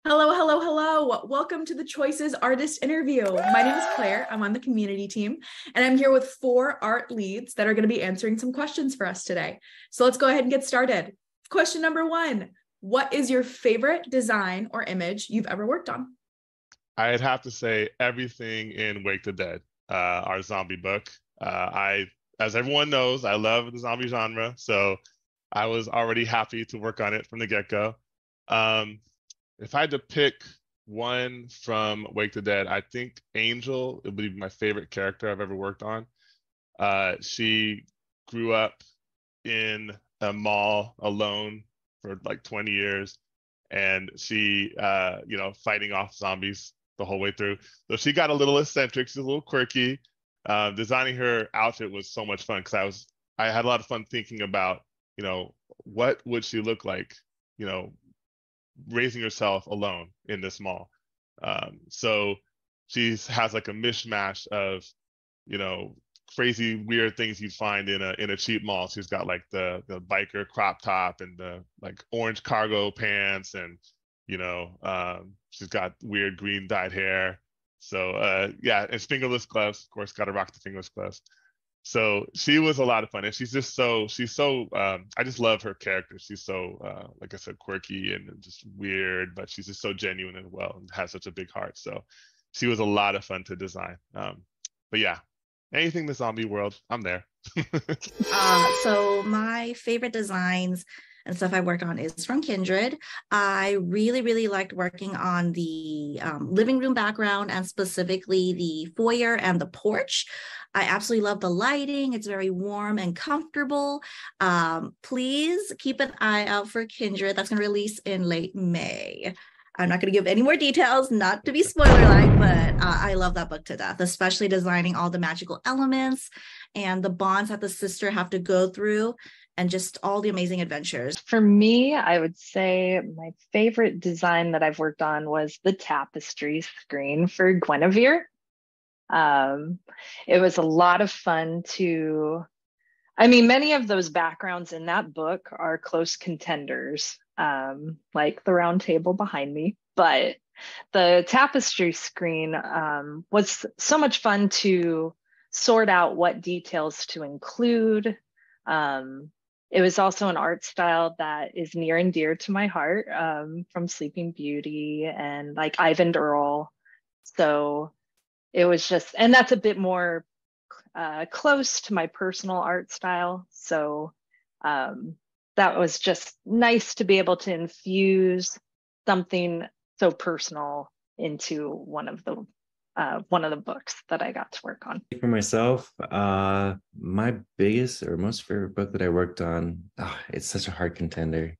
Hello, hello, hello. Welcome to the Choices Artist Interview. My name is Claire. I'm on the community team, and I'm here with 4 art leads that are going to be answering some questions for us today. So let's go ahead and get started. Question number 1. What is your favorite design or image you've ever worked on? I'd have to say everything in Wake the Dead, our zombie book. As everyone knows, I love the zombie genre, so I was already happy to work on it from the get-go. If I had to pick one from Wake the Dead, I think Angel would be my favorite character I've ever worked on. She grew up in a mall alone for like 20 years, and she, fighting off zombies the whole way through. So she got a little eccentric. She's a little quirky. Designing her outfit was so much fun because I had a lot of fun thinking about, what would she look like, raising herself alone in this mall. So she has like a mishmash of, crazy weird things you'd find in a cheap mall. She's got like the biker crop top and the like orange cargo pants, and she's got weird green dyed hair. So and fingerless gloves, of course, got to rock the fingerless gloves. So she was a lot of fun, and she's so I just love her character. She's so like I said, quirky and just weird, but she's just so genuine and and has such a big heart. So she was a lot of fun to design. But yeah, anything in the zombie world, I'm there. So my favorite designs and stuff I worked on is from Kindred. I really, really liked working on the living room background, and specifically the foyer and the porch. I absolutely love the lighting. It's very warm and comfortable. Please keep an eye out for Kindred. That's going to release in late May. I'm not going to give any more details, not to be spoiler-like, but I love that book to death, especially designing all the magical elements and the bonds that the sister have to go through, and just all the amazing adventures. For me, I would say my favorite design that I've worked on was the tapestry screen for Guinevere. It was a lot of fun many of those backgrounds in that book are close contenders, like the round table behind me, but the tapestry screen was so much fun to sort out what details to include. It was also an art style that is near and dear to my heart, from Sleeping Beauty and like Ivan Earl. So it was just, and that's a bit more close to my personal art style. So that was just nice to be able to infuse something so personal into one of the books that I got to work on. For myself, my biggest or most favorite book that I worked on, it's such a hard contender.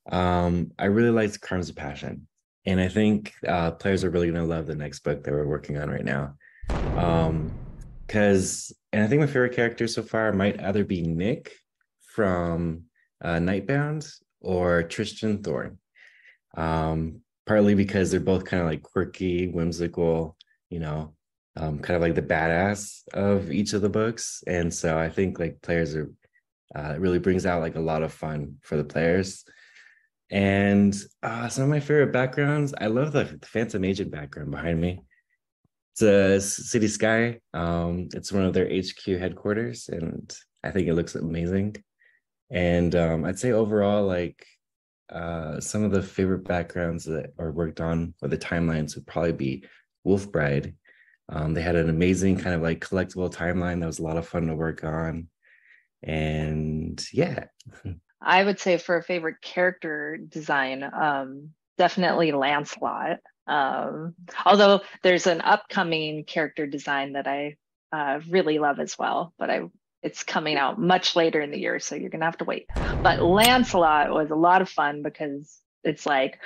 I really liked Crimes of Passion, and I think players are really going to love the next book that we're working on right now. And I think my favorite character so far might either be Nick from Nightbound or Tristan Thorne. Partly because they're both kind of like quirky, whimsical, kind of like the badass of each of the books. And so I think like players are, it really brings out like a lot of fun for the players. And some of my favorite backgrounds, I love the Phantom Agent background behind me. It's a city sky. It's one of their HQ headquarters, and I think it looks amazing. And I'd say overall, like some of the favorite backgrounds that are worked on or the timelines would probably be Wolf Bride. They had an amazing kind of like collectible timeline that was a lot of fun to work on. And yeah. I would say for a favorite character design, definitely Lancelot. Although there's an upcoming character design that I really love as well, but it's coming out much later in the year, so you're gonna have to wait. But Lancelot was a lot of fun because it's like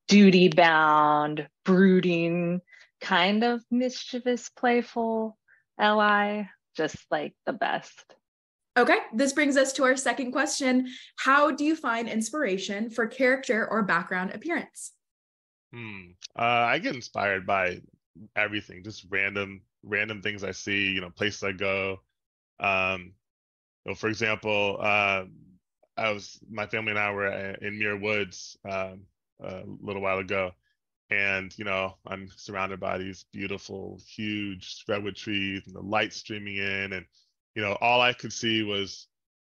duty bound, brooding, kind of mischievous, playful ally, just like the best. Okay, this brings us to our second question. How do you find inspiration for character or background appearance? I get inspired by everything, just random things I see, places I go. For example, my family and I were in Muir Woods a little while ago, and I'm surrounded by these beautiful, huge redwood trees and the light streaming in, and all I could see was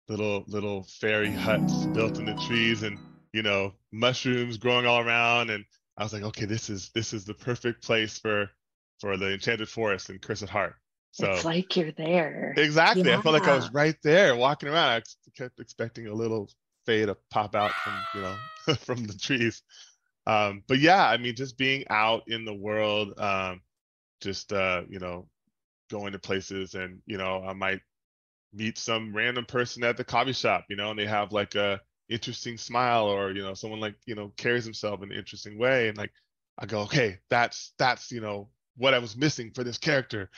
little fairy huts built in the trees, and mushrooms growing all around. And I was like, okay, this is the perfect place for the Enchanted Forest in Curse at Heart. So it's like you're there. Exactly. Yeah. I felt like I was right there walking around. I kept expecting a little fae to pop out from from the trees. But yeah, I mean, just being out in the world, just going to places, and I might meet some random person at the coffee shop, and they have like a interesting smile, or someone like carries himself in an interesting way, and like I go, okay, that's what I was missing for this character.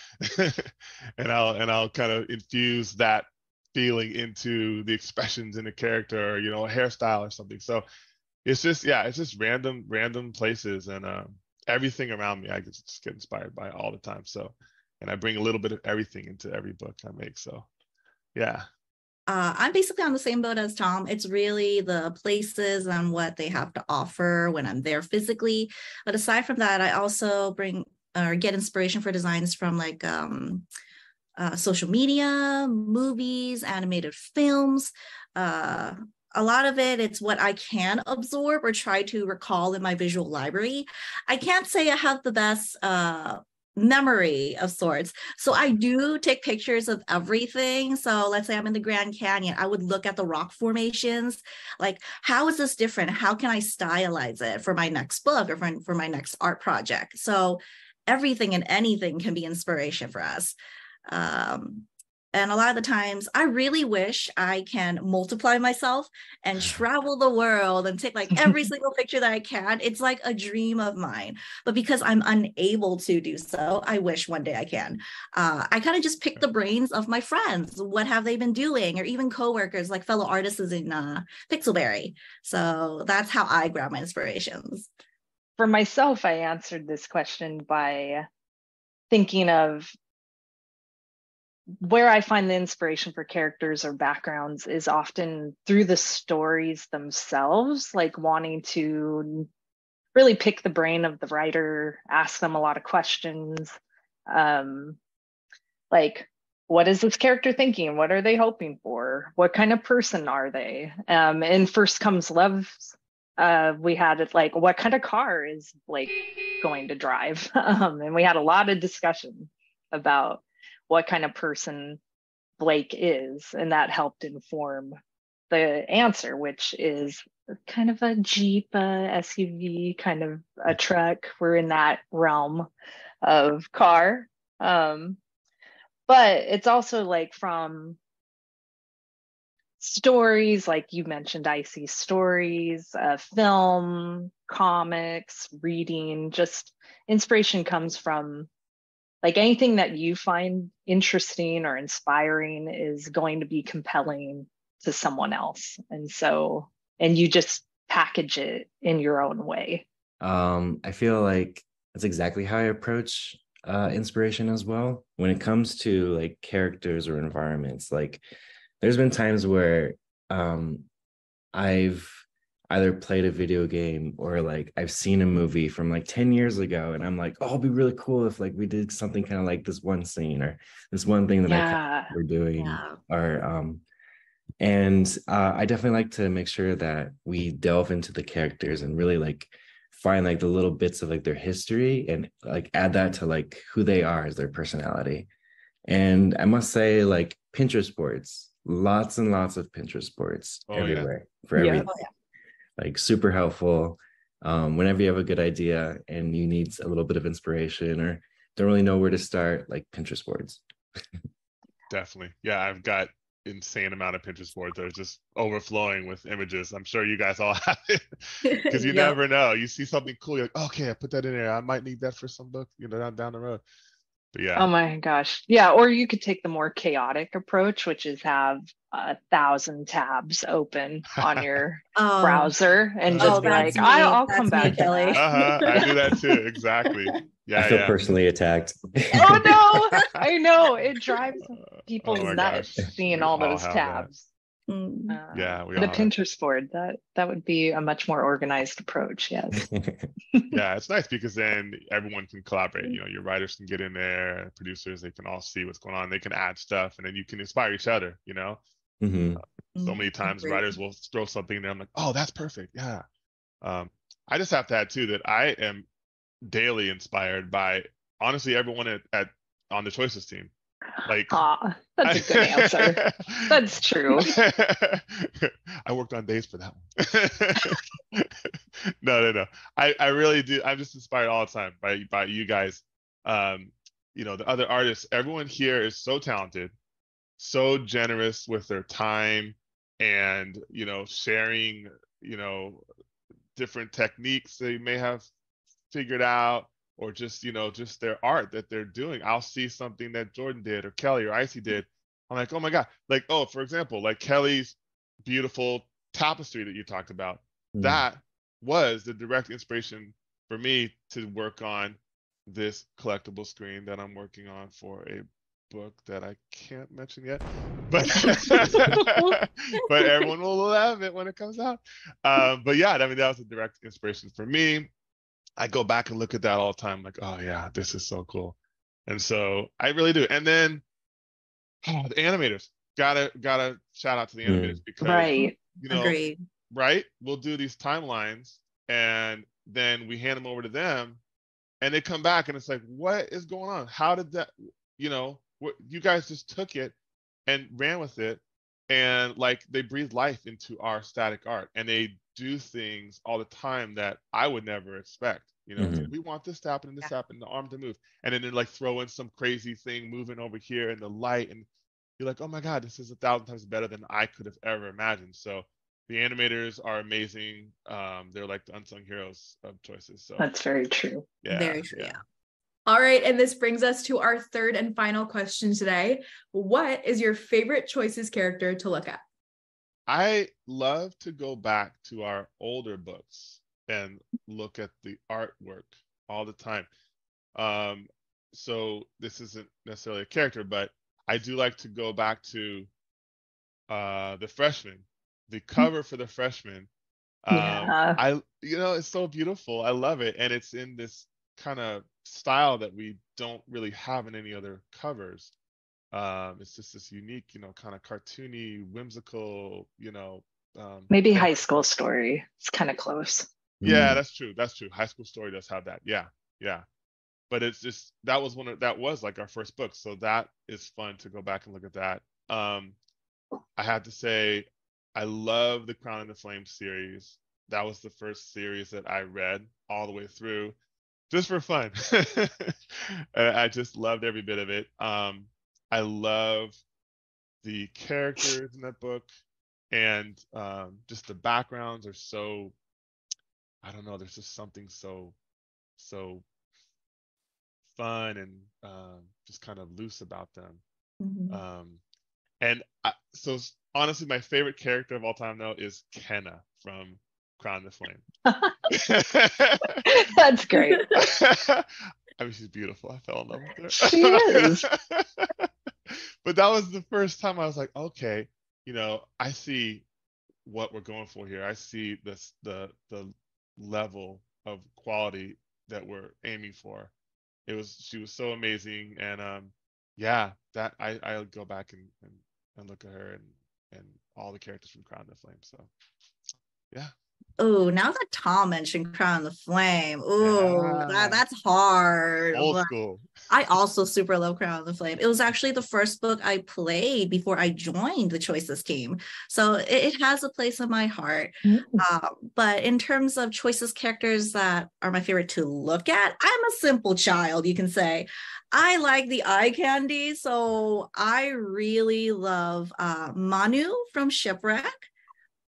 and I'll kind of infuse that feeling into the expressions in the character, or a hairstyle or something. So it's just random places, and everything around me I just get inspired by all the time. So, and I bring a little bit of everything into every book I make. So yeah. I'm basically on the same boat as Tom. It's really the places and what they have to offer when I'm there physically. But aside from that, I also bring or get inspiration for designs from like social media, movies, animated films. A lot of it's what I can absorb or try to recall in my visual library. I can't say I have the best memory of sorts. So I do take pictures of everything. So let's say I'm in the Grand Canyon, I would look at the rock formations, like, how is this different? How can I stylize it for my next book or for my next art project? So everything and anything can be inspiration for us. And a lot of the times I really wish I can multiply myself and travel the world and take like every single picture that I can. It's like a dream of mine. But because I'm unable to do so, I wish one day I can. I kind of just pick the brains of my friends. What have they been doing? Or even coworkers, like fellow artists in Pixelberry. So that's how I grab my inspirations. For myself, I answered this question by thinking of where I find the inspiration for characters or backgrounds is often through the stories themselves, like wanting to really pick the brain of the writer, ask them a lot of questions. Like, what is this character thinking? What are they hoping for? What kind of person are they? In First Comes Love, we had it like, what kind of car is Blake going to drive? And we had a lot of discussion about what kind of person Blake is, and that helped inform the answer, which is kind of a Jeep, SUV, kind of a truck. We're in that realm of car. But it's also like from stories, like you mentioned, Icy stories, film, comics, reading, just inspiration comes from like anything that you find interesting or inspiring is going to be compelling to someone else. And so, and you just package it in your own way. I feel like that's exactly how I approach inspiration as well. When it comes to like characters or environments, like there's been times where I've either played a video game or like I've seen a movie from like 10 years ago, and I'm like, oh, it'd be really cool if like we did something kind of like this one scene or this one thing that I we're doing. Or and I definitely like to make sure that we delve into the characters and really like find like the little bits of like their history and like add that to like who they are as their personality. And I must say, like, Pinterest boards, lots and lots of Pinterest boards everywhere for everything. Like super helpful. Whenever you have a good idea and you need a little bit of inspiration or don't really know where to start, like Pinterest boards. Definitely. Yeah, I've got insane amount of Pinterest boards that are just overflowing with images. I'm sure you guys all have it because you never know. You see something cool, you're like, okay, I put that in there. I might need that for some book, down the road. But yeah. Oh my gosh. Yeah. Or you could take the more chaotic approach, which is have 1,000 tabs open on your browser and just be like, I'll come back to that. I do that too. Exactly. Yeah. I feel personally attacked. Oh no, I know. It drives people nuts seeing all those tabs. Yeah, we but a all have. Pinterest board, that would be a much more organized approach. Yes. Yeah, it's nice because then everyone can collaborate. You know, your writers can get in there, producers, they can all see what's going on. They can add stuff, and then you can inspire each other. You know, Mhm. so many times Great. writers will throw something in there. I'm like, oh, that's perfect. Yeah. I just have to add too that I am daily inspired by honestly everyone at on the Choices team. Like, Ah, that's a good answer. That's true. I worked on days for that one. No. I really do. I'm just inspired all the time by you guys. You know, the other artists, everyone here is so talented, so generous with their time and, you know, sharing, you know, different techniques they may have figured out or just, you know, just their art that they're doing. I'll see something that Jordan did or Kelly or Icy did. I'm like, oh my God. Like, oh, for example, like Kelly's beautiful tapestry that you talked about. That was the direct inspiration for me to work on this collectible screen that I'm working on for a book that I can't mention yet, but but everyone will love it when it comes out. But yeah, I mean, that was a direct inspiration for me. I go back and look at that all the time, like, oh yeah, this is so cool. And so I really do. And then the animators, gotta shout out to the animators because Right. you know, Agreed. right? We'll do these timelines and then we hand them over to them and they come back and it's like, what is going on? How did that, you know, what you guys just took it and ran with it and like they breathe life into our static art and they do things all the time that I would never expect. You know, it's like we want this to happen and this to happen, the arm to move, and then they like throw in some crazy thing moving over here and the light, and you're like, oh my God, this is 1,000 times better than I could have ever imagined. So the animators are amazing. They're like the unsung heroes of Choices. So That's very true. yeah, Very true. Yeah. All right, and this brings us to our third and final question today. What is your favorite Choices character to look at? I love to go back to our older books and look at the artwork all the time. So this isn't necessarily a character, but I do like to go back to the Freshman, the cover for the Freshman. Yeah. You know, it's so beautiful. I love it, and it's in this kind of style that we don't really have in any other covers. It's just this unique, you know, kind of cartoony, whimsical, you know. Maybe And High School Story. It's kind of close. yeah, that's true. That's true. High School Story does have that. Yeah, yeah. But it's just that was like our first book, so that is fun to go back and look at that. I had to say, I love the Crown and the Flame series. That was the first series that I read all the way through, just for fun. I just loved every bit of it. I love the characters in that book, and just the backgrounds are so, I don't know, there's just something so fun and just kind of loose about them. And so honestly, my favorite character of all time though is Kenna from Crown of the Flame. That's great. I mean, she's beautiful. I fell in love with her. She is. But that was the first time I was like, okay, you know, I see what we're going for here. I see the level of quality that we're aiming for. She was so amazing, and yeah, that I'll go back and look at her and all the characters from Crown of the Flame. So yeah. Oh, now that Tom mentioned Crown of the Flame, that's hard. Old But school. I also super love Crown of the Flame. It was actually the first book I played before I joined the Choices team. So it has a place in my heart. But in terms of Choices characters that are my favorite to look at, I'm a simple child, you can say. I like the eye candy. So I really love Manu from Shipwreck.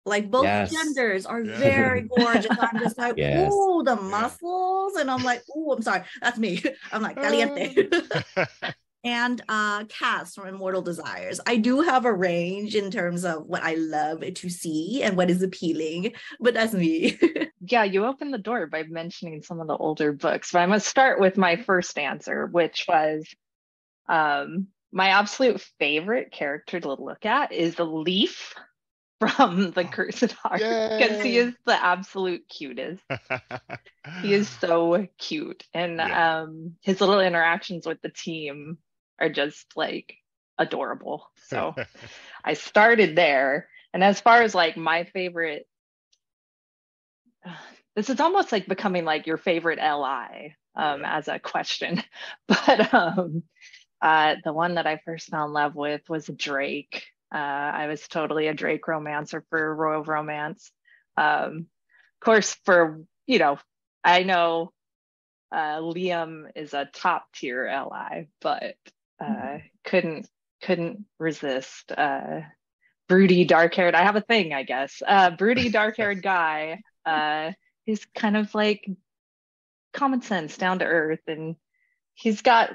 Like both genders are very gorgeous. I'm just like, ooh, the muscles. And I'm like, ooh, I'm sorry, that's me. I'm like, caliente. And Cass from Immortal Desires. I do have a range in terms of what I love to see and what is appealing, but that's me. Yeah, you opened the door by mentioning some of the older books, but I must start with my first answer, which was my absolute favorite character to look at is the Leaf from the cursed heart because he Yay. is the absolute cutest. He is so cute. And Yeah. his little interactions with the team are just like adorable. So I started there. And as far as like my favorite, this is almost like becoming like your favorite LI as a question. But the one that I first fell in love with was Drake. I was totally a Drake romancer for Royal Romance. Of course, I know Liam is a top tier LI, but couldn't resist broody dark haired. I have a thing, I guess. Broody dark haired guy. He's kind of like common sense, down to earth, and he's got.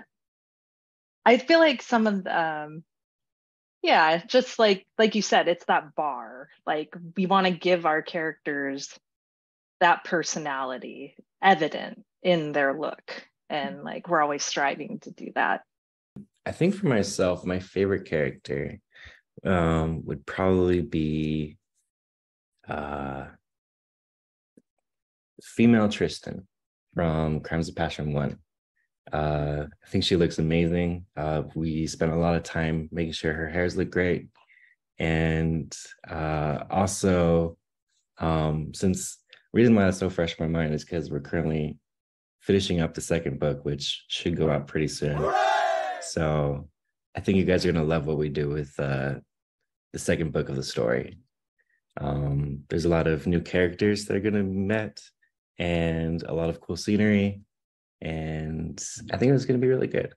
I feel like some of the, just like you said, it's that bar. Like we want to give our characters that personality evident in their look, and like we're always striving to do that. I think for myself, my favorite character would probably be female Tristan from Crimes of Passion 1. I think she looks amazing. We spent a lot of time making sure her hairs look great. And also, since the reason why that's so fresh in my mind is because we're currently finishing up the second book, which should go out pretty soon. So I think you guys are going to love what we do with the second book of the story. There's a lot of new characters that are going to be met and a lot of cool scenery. And I think it's going to be really good.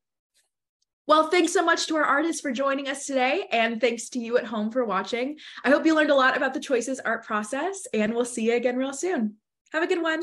Well, thanks so much to our artists for joining us today. And thanks to you at home for watching. I hope you learned a lot about the Choices art process, and we'll see you again real soon. Have a good one.